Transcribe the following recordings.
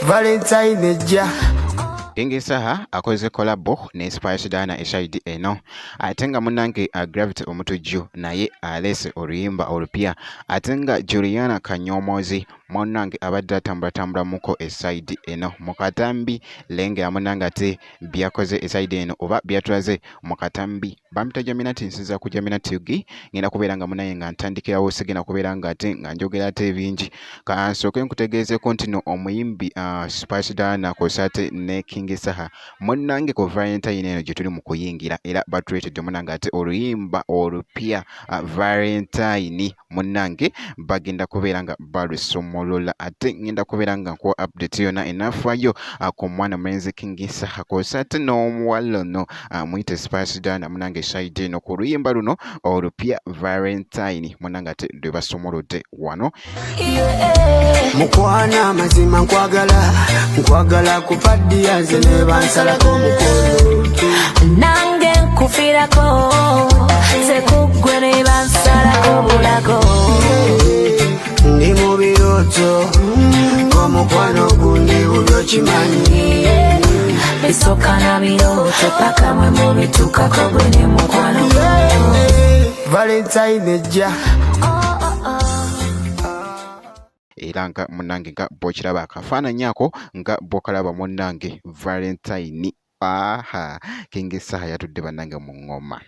Valentine ejja King Saha akoze kolabo ne Spice Dana eside eno ate nga munnange Gravity omutujju naye alese oluyimba olupya ate nga Juliana Kanyomozi munnange abadde atambula muko eside eno mu katambi lenge amunnange ate byakoze eside eno oba byatulaze mu katambi bamutaja minati nsiza kujja minati ugi ngenda kubeera nga munaye nga ntandikirawo sigenda kubeera nga ate nga njogera ate bingi kansooke nkutegeezeko nti no omuyimbi Spice Dana kosate ne King Saha munnange ku Valentine eno gye tuli mu kuyingira era batuleetedde munnange ate oluyimba olupya Valentine munnange bagenda kubeera nga balusomolola ate ngenda kubeera nga nkuwa update yonna enaafayo ku mwana mulenzi King Saha kosate n'omuwala ono muyite Spice Dana munnange side eno ku luyimba luno olupya Valentine munnange ate lwe basomolodde wano. mukwana amazima nkwagala kupaddiya nze ne bansalako omukono nange nkufirako nze kuggwe ne bansalako bulago ndi mu birooto ng'omukwano gundi buli okimanyi bisooka na birooto paka mwe mubitukako gwe ne mukwano Valentine ejja era nga munnange nga bw'okiraba akafaananyi ako nga bw'okalaba munnange Valentine King Saha yatudde bannange mu ŋŋoma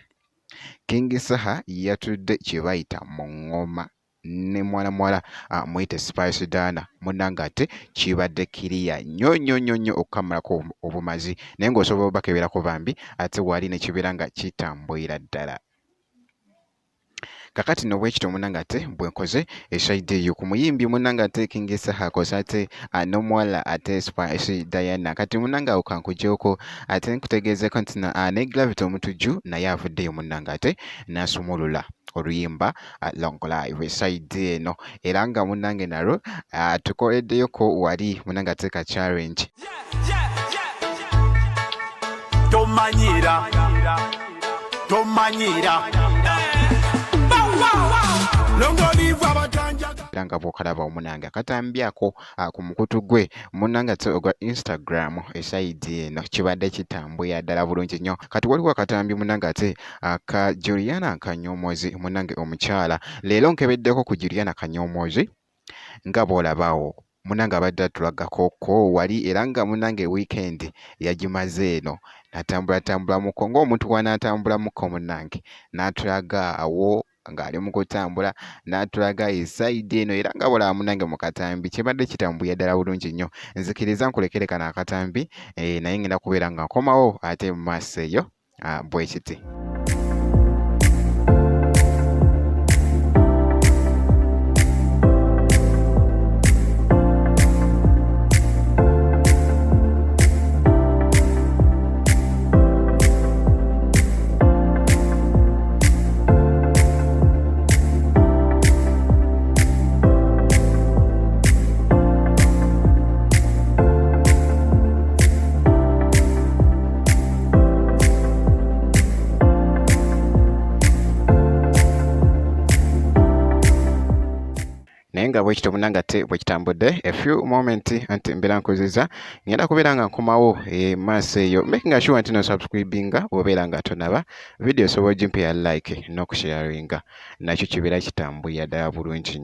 King Saha yatudde kye bayita mu ŋŋoma ne muwala muyite Spice Dana munnange ate kibadde kiriya nnyo okukamalako obumazi naye ng'osobola obakeberako bambi ate wali ne kibeera nga kitambulira ddala. Kakati no bwekito munnange ate bwenkoze eside eyo ku muyimbi munnange ate King Saha kosa ate n'omuwala ate Spice Diana kati munnange awo kankugyeko ate nkutegeezeko nti ne Gravity omutujju naye avuddeyo munnange ate n'asumulula oluyimba Long Live eside eno era nga munnange nalwo tukoleddeyoko wali munnange ate ka challenge tomanyira nga bw'okalaba omunange akatambyako ku mukutu gwe munnange ate ogwa Instagram eside eno kibadde kitambulira ddala bulungi nnyo kati waliwo akatambi munnange ate aka Juliana Kanyomozi munnange omukyala leero nkebeddeko ku Juliana Kanyomozi nga bw'olabawo munnange abadde atulagakoko wali era nga munnange weekend yagimaze eno natambula muko ng'omuntu wanaatambula muko munnange n'atulaga awo ng'ali mu kutambula n'atulaga eside eno era nga bw'olaba munnange mu katambi kibadde kitambulira ddala bulungi nnyo nzikiriza nkulekere kano akatambi naye ngenda kubeera nga nkomawo ate mu maaso eyo bwe kiti. Naye nga bwekito munnange ate bwekitambudde a few moment anti mbeera nkuziza ngenda kubeera nga nkomawo maaso eyo making sure nti no subscribinga bw'obeera nga tonaba video osobola ogimpera like n'okusharinga nakyo kibeera kitambulira ddala bulungi.